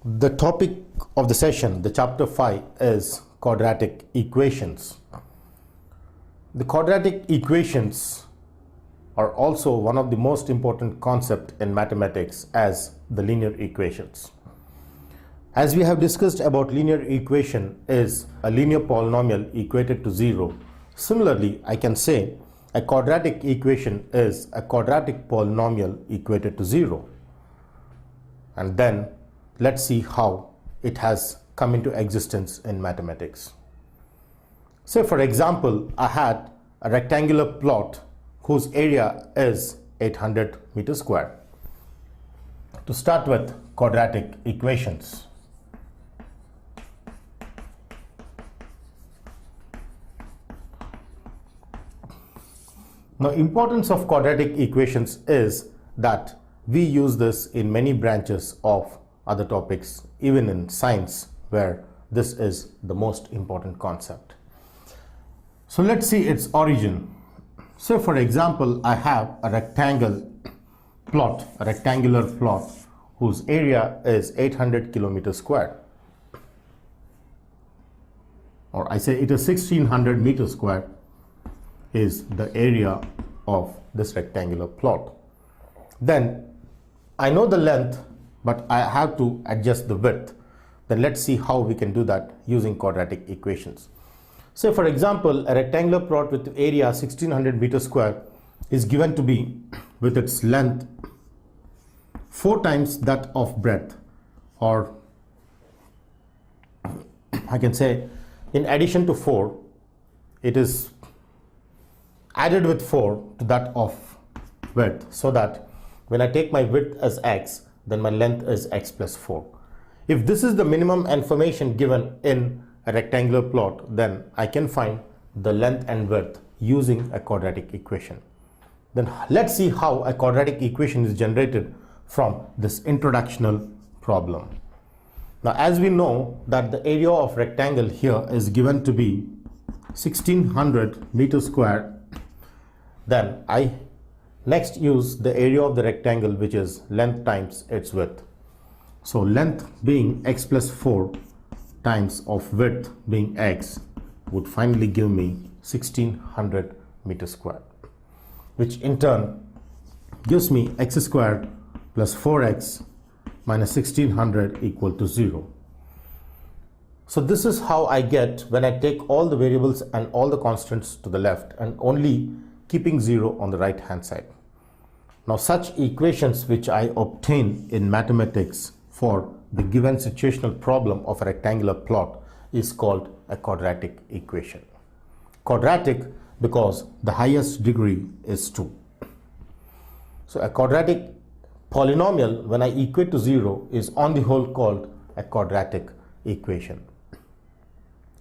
The topic of the session, the chapter 5, is quadratic equations. The quadratic equations are also one of the most important concepts in mathematics as the linear equations. As we have discussed about linear equation is a linear polynomial equated to 0. Similarly, I can say a quadratic equation is a quadratic polynomial equated to 0. And then let's see how it has come into existence in mathematics. Say for example, I had a rectangular plot whose area is 800 meters square. To start with, quadratic equations. Now, importance of quadratic equations is that we use this in many branches of other topics, even in science, where this is the most important concept. So let's see its origin. So for example, I have a rectangular plot whose area is 800 kilometers square, or I say it is 1600 meters square is the area of this rectangular plot. Then I know the length, but I have to adjust the width. Then let's see how we can do that using quadratic equations. So for example, a rectangular plot with area 1600 meters square is given to be with its length 4 times that of breadth, or I can say in addition to 4, it is added with 4 to that of width, so that when I take my width as x, then my length is x plus 4. If this is the minimum information given in a rectangular plot, then I can find the length and width using a quadratic equation. Then let's see how a quadratic equation is generated from this introductional problem. Now, as we know that the area of rectangle here is given to be 1600 meters square, then I next use the area of the rectangle, which is length times its width. So length being x plus 4 times of width being x would finally give me 1600 meters square, which in turn gives me x squared plus 4x minus 1600 equal to 0. So this is how I get when I take all the variables and all the constants to the left and only keeping 0 on the right hand side. Now, such equations which I obtain in mathematics for the given situational problem of a rectangular plot is called a quadratic equation. Quadratic because the highest degree is 2. So a quadratic polynomial, when I equate to 0, is on the whole called a quadratic equation.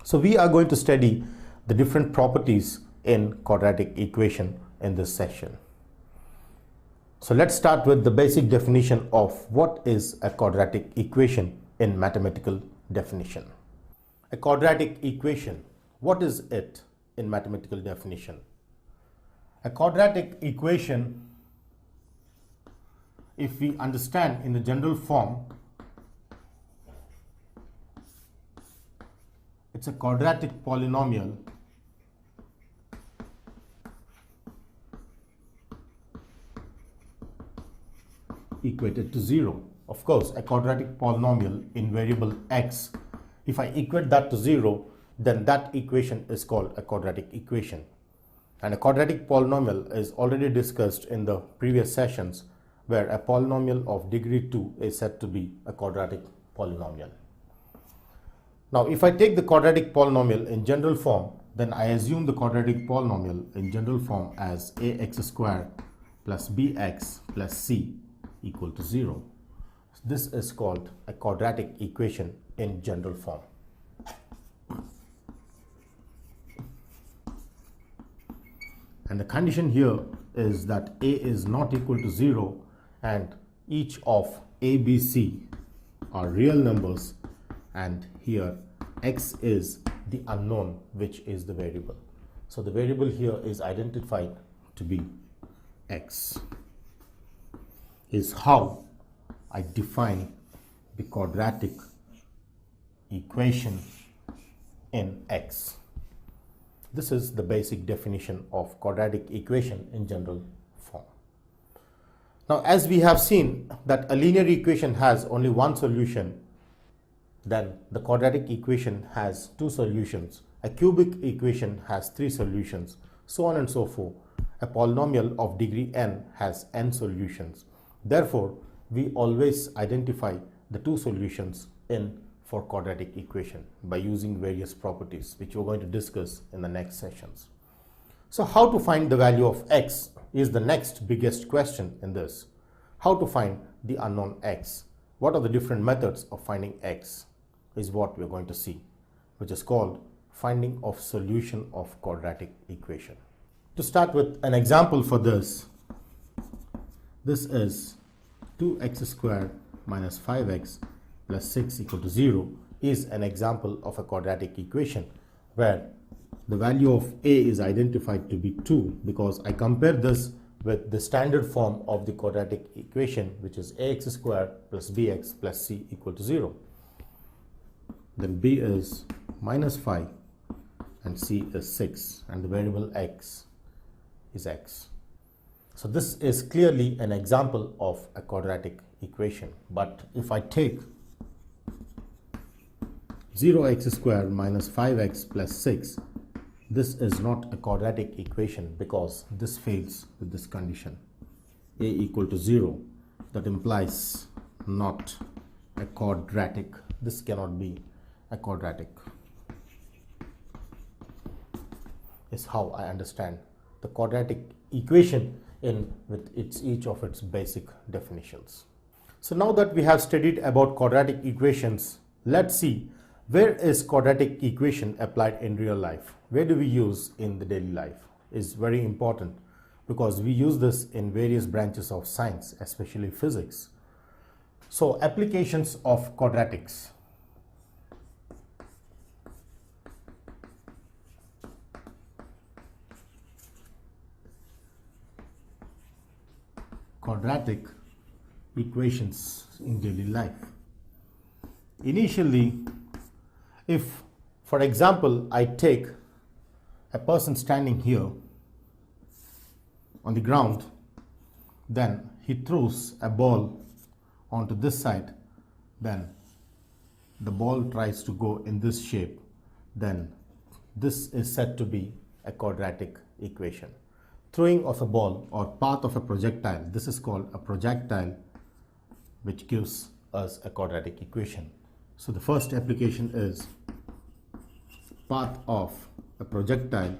So we are going to study the different properties in quadratic equation in this session. So let's start with the basic definition of what is a quadratic equation in mathematical definition. A quadratic equation, what is it in mathematical definition? A quadratic equation, if we understand in the general form, it's a quadratic polynomial equated to 0. Of course, a quadratic polynomial in variable x, if I equate that to 0, then that equation is called a quadratic equation. And a quadratic polynomial is already discussed in the previous sessions, where a polynomial of degree 2 is said to be a quadratic polynomial. Now, if I take the quadratic polynomial in general form, then I assume the quadratic polynomial in general form as ax squared plus bx plus c equal to 0. This is called a quadratic equation in general form. And the condition here is that a is not equal to 0 and each of a, b, c are real numbers, and here x is the unknown, which is the variable. So the variable here is identified to be x. Is how I define the quadratic equation in X. This is the basic definition of quadratic equation in general form. Now, as we have seen that a linear equation has only one solution, then the quadratic equation has two solutions. A cubic equation has three solutions, so on and so forth. A polynomial of degree n has n solutions. Therefore, we always identify the two solutions in for quadratic equation by using various properties, which we're going to discuss in the next sessions. So how to find the value of x is the next biggest question in this. How to find the unknown x? What are the different methods of finding x is what we're going to see, which is called finding of solution of quadratic equation. To start with an example for this is 2x squared minus 5x plus 6 equal to 0 is an example of a quadratic equation where the value of a is identified to be 2 because I compare this with the standard form of the quadratic equation, which is ax squared plus bx plus c equal to 0. Then b is minus 5 and c is 6 and the variable x is x. So this is clearly an example of a quadratic equation. But if I take 0x squared minus 5x plus 6, this is not a quadratic equation because this fails with this condition a equal to 0. That implies not a quadratic. This cannot be a quadratic. Is how I understand the quadratic equation in with each of its basic definitions. So now that we have studied about quadratic equations, let's see where is quadratic equation applied in real life. Where do we use in the daily life is very important because we use this in various branches of science, especially physics. So applications of quadratics. Quadratic equations in daily life. Initially, if, for example, I take a person standing here on the ground, then he throws a ball onto this side, then the ball tries to go in this shape, then this is said to be a quadratic equation. Throwing of a ball or path of a projectile, this is called a projectile, which gives us a quadratic equation. So the first application is path of a projectile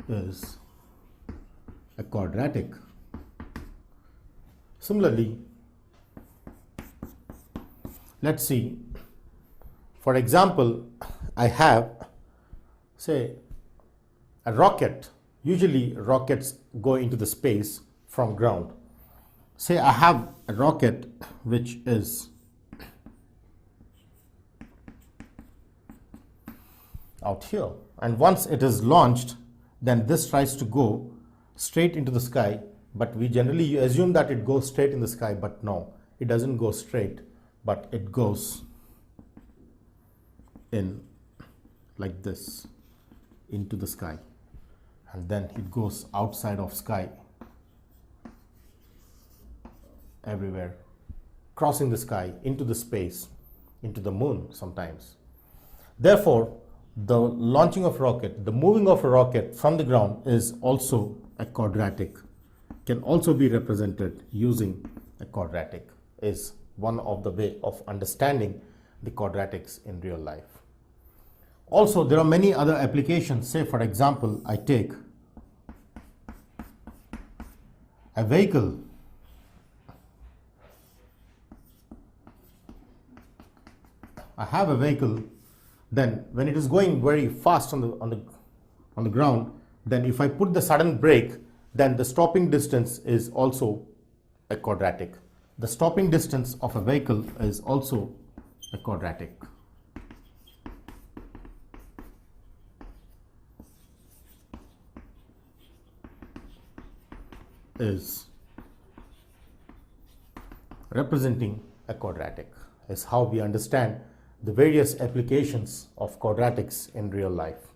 is a quadratic. Similarly, let's see, for example, I have, say, a rocket. Usually rockets go into the space from ground. Say I have a rocket which is out here, and once it is launched, then this tries to go straight into the sky, but we generally assume that it goes straight in the sky, but no, it doesn't go straight, but it goes in like this into the sky, and then it goes outside of sky everywhere, crossing the sky into the space, into the moon sometimes. Therefore, the launching of rocket, the moving of a rocket from the ground is also a quadratic, can also be represented using a quadratic, is one of the way of understanding the quadratics in real life. Also, there are many other applications. Say, for example, I take a vehicle. I have a vehicle, then when it is going very fast on the ground, then if I put the sudden brake, then the stopping distance is also a quadratic. The stopping distance of a vehicle is also a quadratic. Is representing a quadratic is how we understand the various applications of quadratics in real life.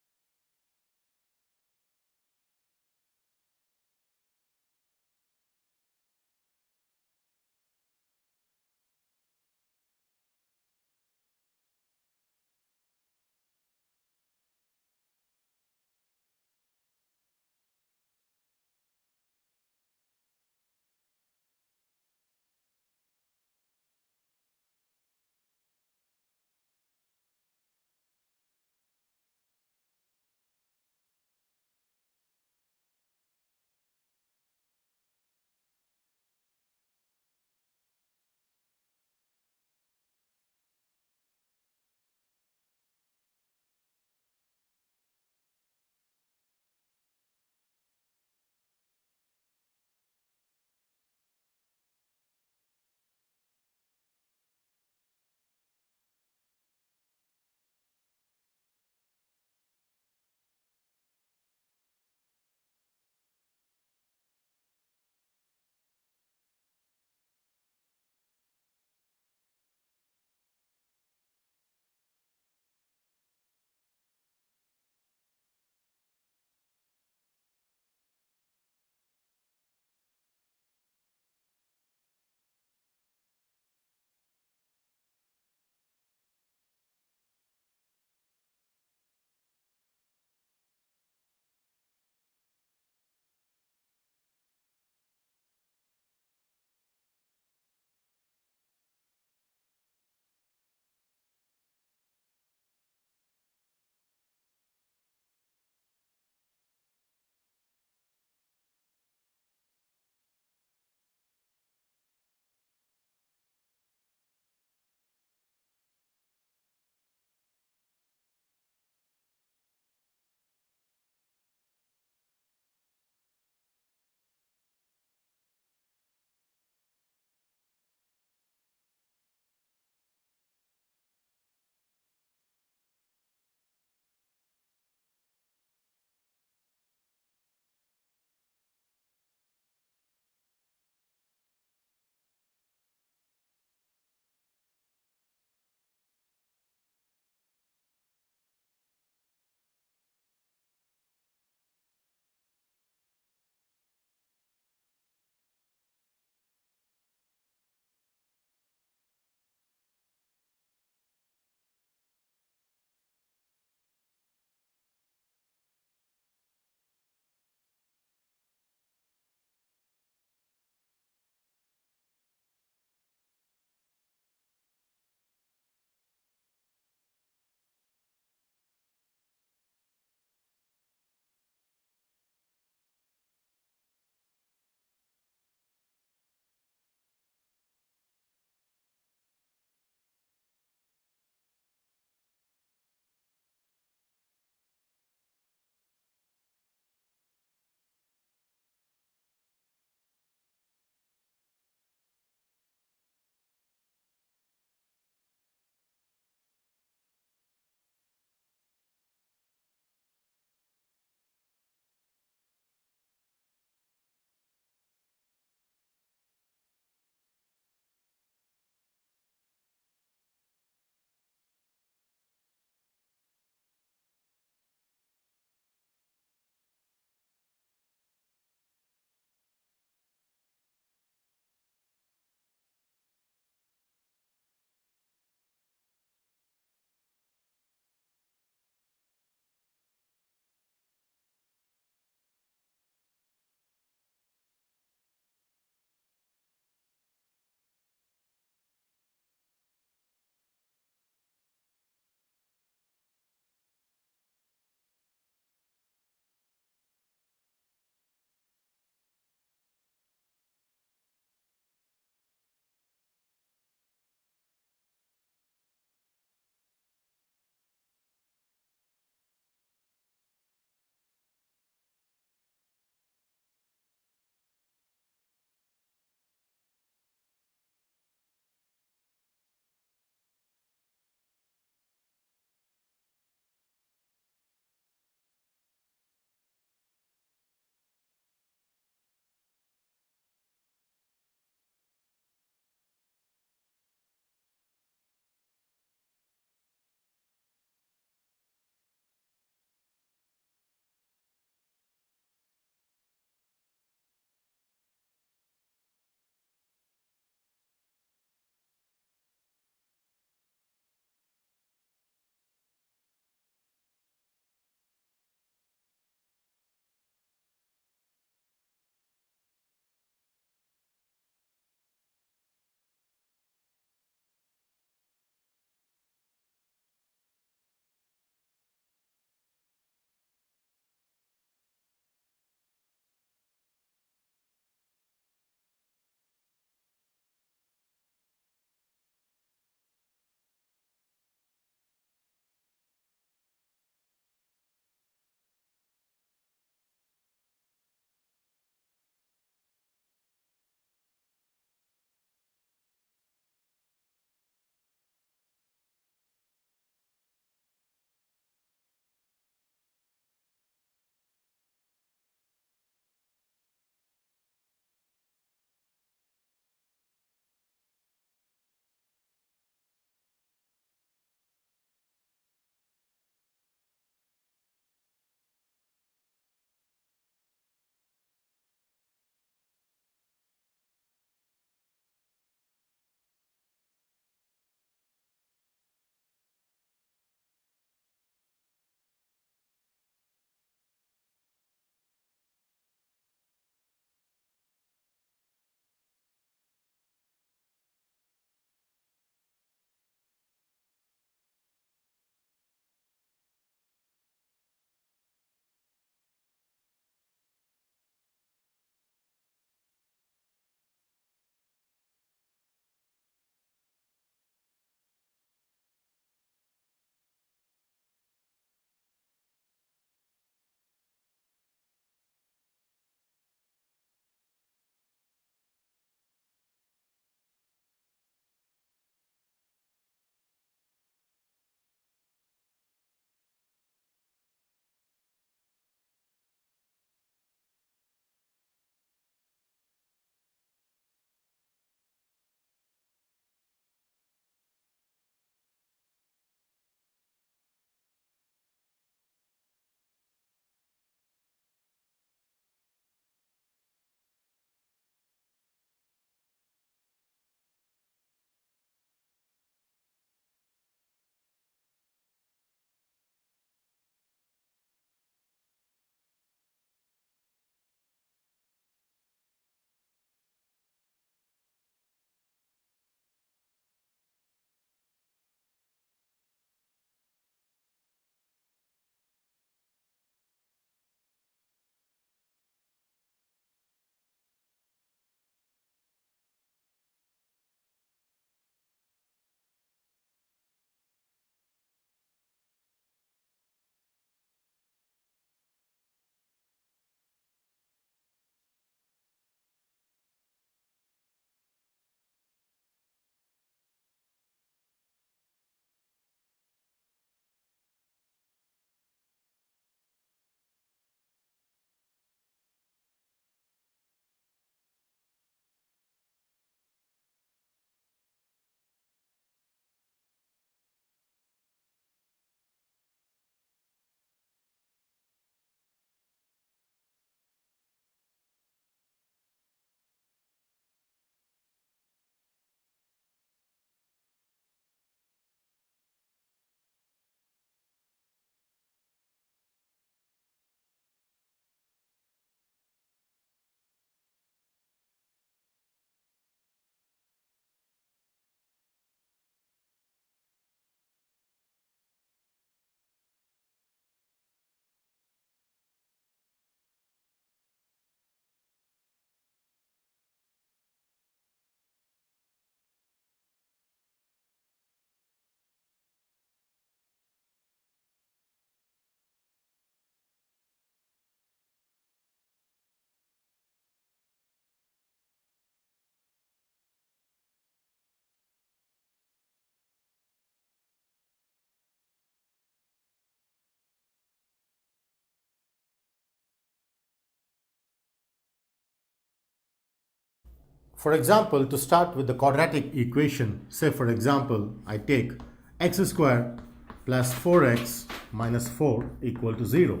For example, to start with the quadratic equation, say for example, I take x square plus 4x minus 4 equal to 0.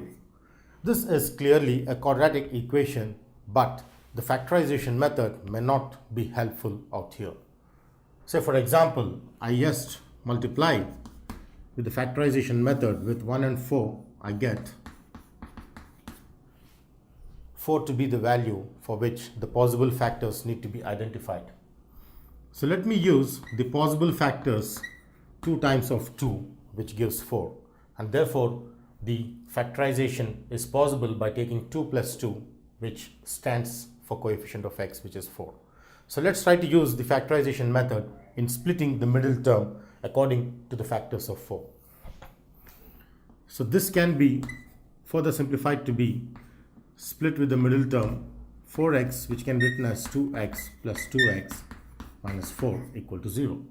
This is clearly a quadratic equation, but the factorization method may not be helpful out here. Say for example, I just multiply with the factorization method with 1 and 4, I get 4 to be the value for which the possible factors need to be identified. So let me use the possible factors 2 times of 2, which gives 4, and therefore the factorization is possible by taking 2 plus 2, which stands for coefficient of x, which is 4. So let's try to use the factorization method in splitting the middle term according to the factors of 4. So this can be further simplified to be split with the middle term 4x, which can be written as 2x plus 2x minus 4 equal to 0.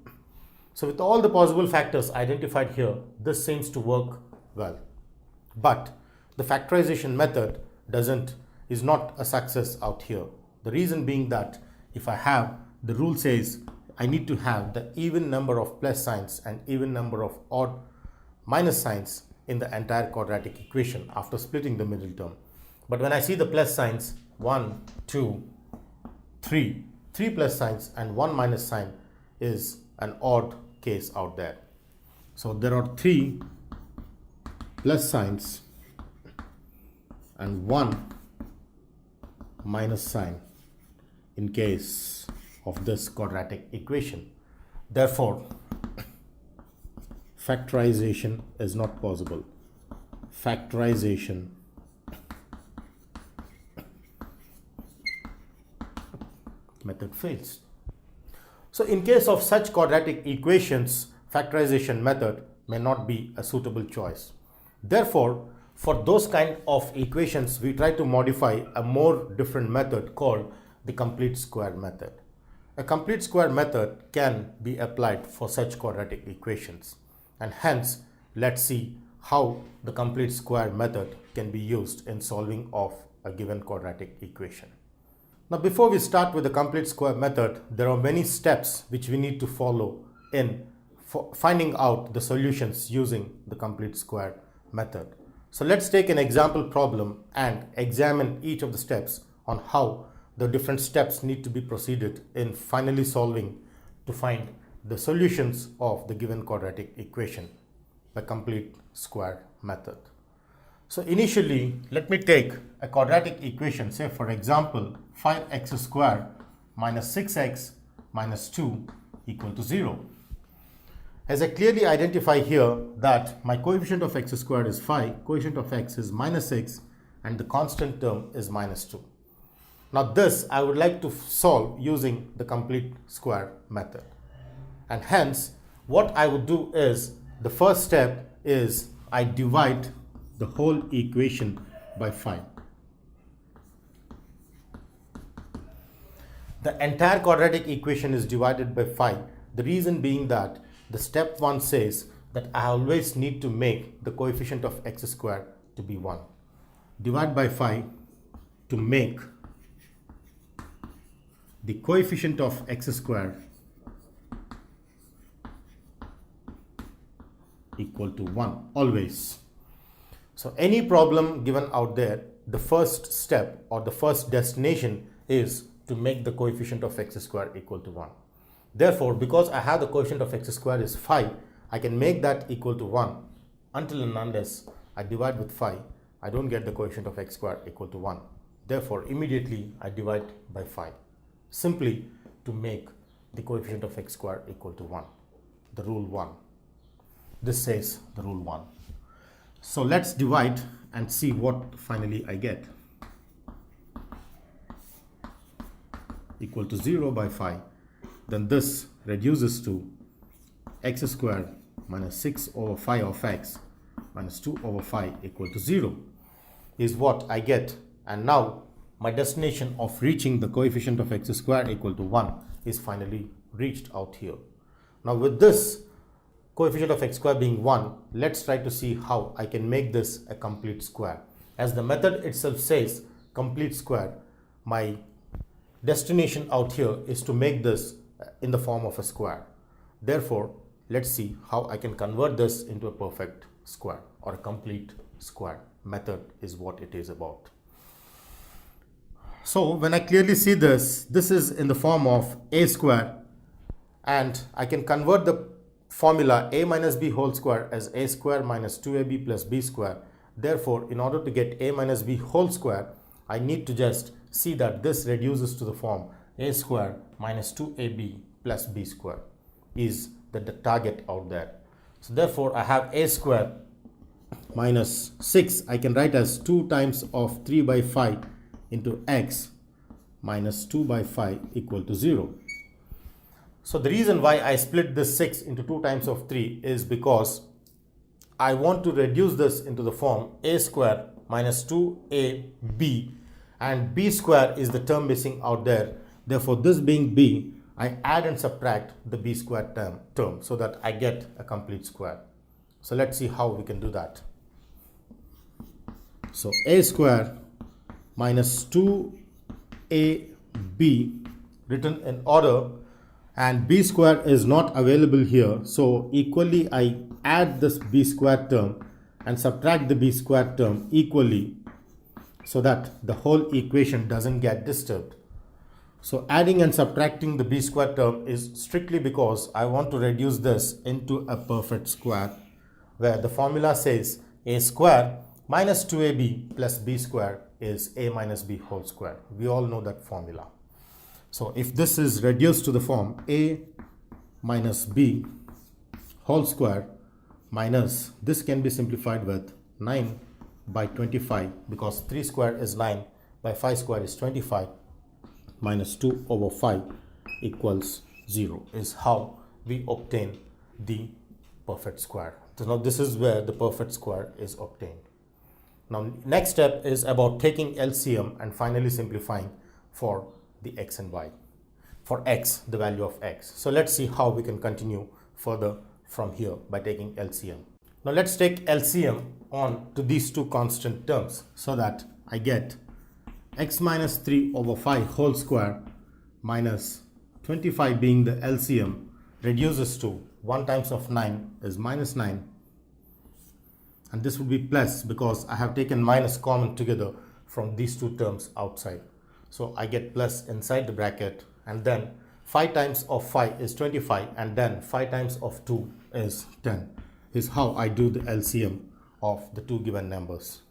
So with all the possible factors identified here, this seems to work well. But the factorization method is not a success out here. The reason being that if I have, the rule says I need to have the even number of plus signs and even number of odd minus signs in the entire quadratic equation after splitting the middle term. But when I see the plus signs 1, 2, 3 plus signs and 1 minus sign is an odd case out there. So there are 3 plus signs and 1 minus sign in case of this quadratic equation. Therefore, factorization is not possible. Factorization method fails. So in case of such quadratic equations, factorization method may not be a suitable choice. Therefore, for those kind of equations, we try to modify a more different method called the complete square method. A complete square method can be applied for such quadratic equations, and hence let's see how the complete square method can be used in solving of a given quadratic equation. Now before we start with the complete square method, there are many steps which we need to follow in finding out the solutions using the complete square method. So let's take an example problem and examine each of the steps on how the different steps need to be proceeded in finally solving to find the solutions of the given quadratic equation by complete square method. So initially, let me take a quadratic equation, say for example 5x square minus 6x minus 2 equal to 0. As I clearly identify here that my coefficient of x squared is 5, coefficient of x is minus 6, and the constant term is minus 2. Now this I would like to solve using the complete square method. And hence what I would do is, the first step is I divide the whole equation by 5. The entire quadratic equation is divided by 5. The reason being that the step 1 says that I always need to make the coefficient of x squared to be 1. Divide by 5 to make the coefficient of x squared equal to 1 always. So any problem given out there, the first step or the first destination is to make the coefficient of x squared equal to 1. Therefore, because I have the coefficient of x squared is 5, I can make that equal to 1 until and unless I divide with 5, I don't get the coefficient of x squared equal to 1. Therefore, immediately I divide by 5, simply to make the coefficient of x squared equal to 1, the rule 1. This says the rule 1. So let's divide and see what finally I get. Equal to 0 by 5. Then this reduces to x squared minus 6 over 5 of x minus 2 over 5 equal to 0 is what I get. And now my destination of reaching the coefficient of x squared equal to 1 is finally reached out here. Now with this coefficient of x squared being 1, let's try to see how I can make this a complete square. As the method itself says complete square, my destination out here is to make this in the form of a square. Therefore, let's see how I can convert this into a perfect square or a complete square. Method is what it is about. So when I clearly see this is in the form of a square, and I can convert the formula a minus b whole square as a square minus 2ab plus b square. Therefore, in order to get a minus b whole square, I need to just see that this reduces to the form a square minus 2ab plus b square is the target out there. So therefore, I have a square minus 6 I can write as 2 times of 3 by 5 into x minus 2 by 5 equal to 0. So the reason why I split this 6 into 2 times of 3 is because I want to reduce this into the form a square minus 2ab, and b square is the term missing out there. Therefore, this being b, I add and subtract the b square term so that I get a complete square. So let's see how we can do that. So a square minus 2ab written in order, and b square is not available here. So equally I add this b square term and subtract the b square term equally so that the whole equation doesn't get disturbed. So adding and subtracting the b square term is strictly because I want to reduce this into a perfect square, where the formula says a square minus 2ab plus b square is a minus b whole square. We all know that formula. So if this is reduced to the form a minus b whole square minus, this can be simplified with 9 by 25, because 3 square is 9 by 5 square is 25, minus 2 over 5 equals 0 is how we obtain the perfect square. So now this is where the perfect square is obtained. Now next step is about taking LCM and finally simplifying for the x and y. For x, the value of x. So let's see how we can continue further from here by taking LCM. Now let's take LCM on to these two constant terms so that I get x minus 3 over 5 whole square minus 25 being the LCM reduces to 1 times of 9 is minus 9, and this would be plus because I have taken minus common together from these two terms outside. So I get plus inside the bracket, and then 5 times of 5 is 25, and then 5 times of 2 is 10 is how I do the LCM of the two given numbers.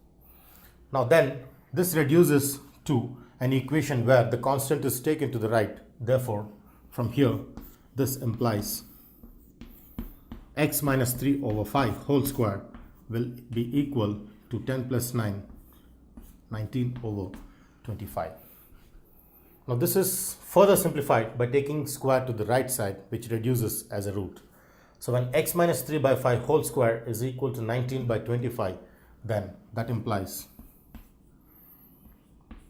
Now then this reduces to an equation where the constant is taken to the right. Therefore, from here this implies x minus 3 over 5 whole square will be equal to 10 plus 9, 19 over 25. Now this is further simplified by taking square to the right side, which reduces as a root. So when x minus 3 by 5 whole square is equal to 19 by 25, then that implies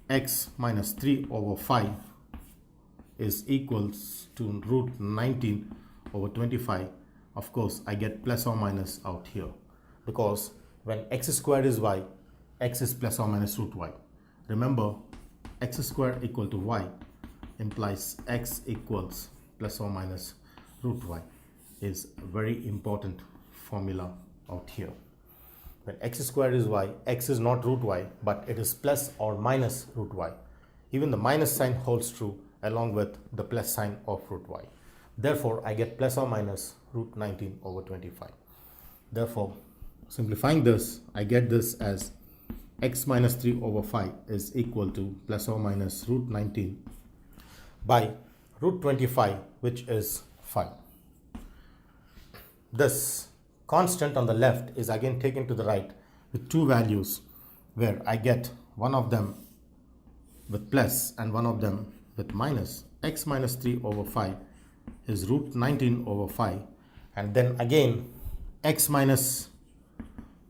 x minus 3 over 5 is equals to root 19 over 25. Of course, I get plus or minus out here, because when x squared is y, x is plus or minus root y. Remember, x squared equal to y implies x equals plus or minus root y is a very important formula out here. When x squared is y, x is not root y, but it is plus or minus root y. Even the minus sign holds true along with the plus sign of root y. Therefore, I get plus or minus root 19 over 25. Therefore, simplifying this, I get this as x minus 3 over 5 is equal to plus or minus root 19 by root 25, which is 5. This constant on the left is again taken to the right with two values, where I get one of them with plus and one of them with minus. X minus 3 over 5 is root 19 over 5, and then again x minus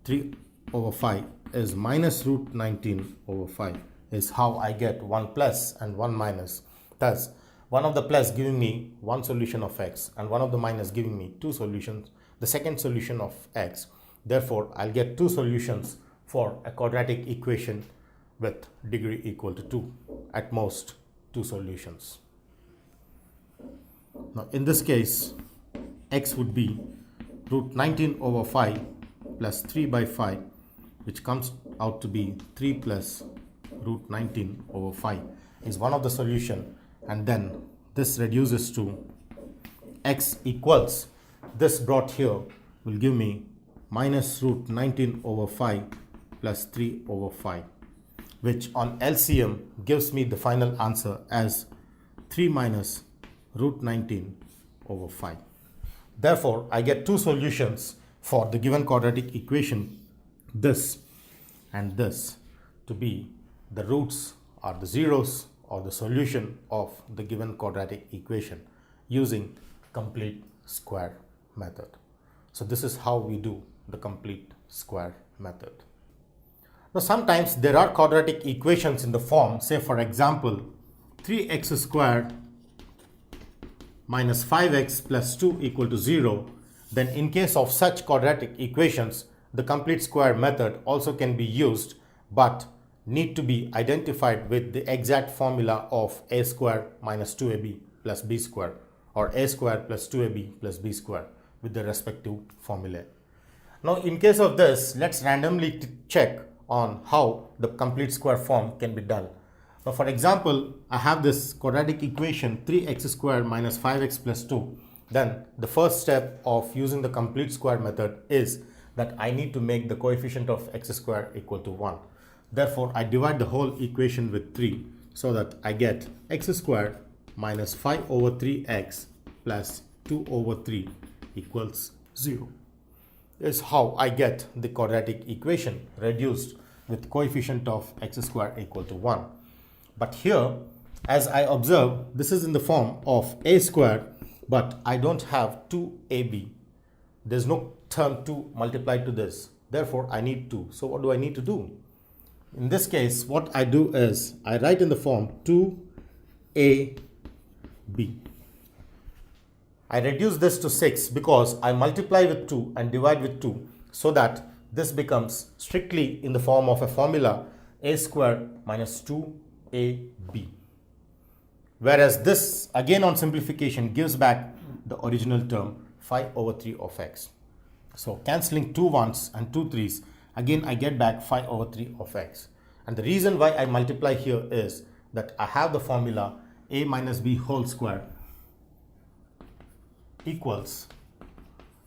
3 over 5 is minus root 19 over 5 is how I get one plus and one minus. Thus, one of the plus giving me one solution of x and one of the minus giving me two solutions, the second solution of x. Therefore, I'll get two solutions for a quadratic equation with degree equal to 2 at most. two solutions. Now in this case, x would be root 19 over 5 plus 3 by 5, which comes out to be 3 plus root 19 over 5 is one of the solution, and then this reduces to x equals, this brought here will give me minus root 19 over 5 plus 3 over 5, which on LCM gives me the final answer as 3 minus root 19 over 5. Therefore, I get two solutions for the given quadratic equation, this and this, to be the roots or the zeros or the solution of the given quadratic equation using complete square method. So this is how we do the complete square method. Now sometimes there are quadratic equations in the form, say for example 3x squared minus 5x plus 2 equal to 0. Then in case of such quadratic equations, the complete square method also can be used, but need to be identified with the exact formula of a square minus 2ab plus b square, or a square plus 2ab plus b square with the respective formulae. Now in case of this, let's randomly check on how the complete square form can be done. Now for example, I have this quadratic equation 3x squared minus 5x plus 2. Then the first step of using the complete square method is that I need to make the coefficient of x squared equal to 1. Therefore, I divide the whole equation with 3 so that I get x squared minus 5 over 3x plus 2 over 3 equals 0. This is how I get the quadratic equation reduced with coefficient of x squared equal to 1. But here, as I observe, this is in the form of a squared, but I don't have 2ab. There's no term 2 multiplied to this. Therefore, I need 2. So what do I need to do? In this case, what I do is I write in the form 2ab. I reduce this to 6 because I multiply with 2 and divide with 2, so that this becomes strictly in the form of a formula a squared minus 2ab. Whereas this, again on simplification, gives back the original term 5 over 3 of x. So cancelling 2 1s and 2 3s, again I get back 5 over 3 of x. And the reason why I multiply here is that I have the formula a minus b whole square equals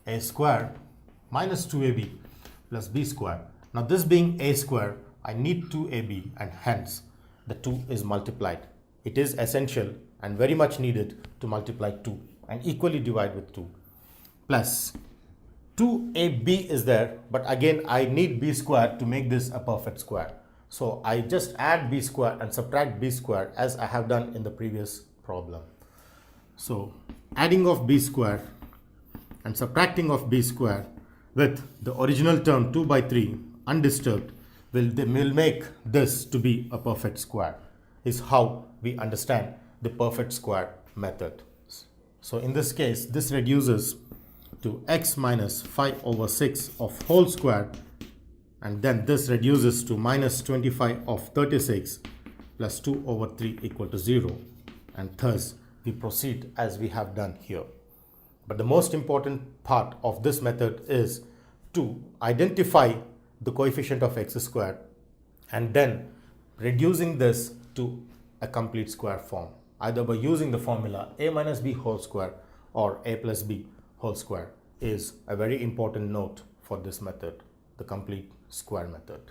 a square minus 2ab plus b square. Now this being a square, I need 2ab, and hence the 2 is multiplied. It is essential and very much needed to multiply 2 and equally divide with 2. Plus 2ab is there, but again I need b square to make this a perfect square. So I just add b square and subtract b square as I have done in the previous problem. So adding of b square and subtracting of b square with the original term 2 by 3 undisturbed will make this to be a perfect square, is how we understand the perfect square method. So in this case, this reduces to x minus 5 over 6 of whole square, and then this reduces to minus 25 of 36 plus 2 over 3 equal to 0, and thus we proceed as we have done here. But the most important part of this method is to identify the coefficient of x squared and then reducing this to a complete square form, either by using the formula a minus b whole square or a plus b whole square, is a very important note for this method, the complete square method.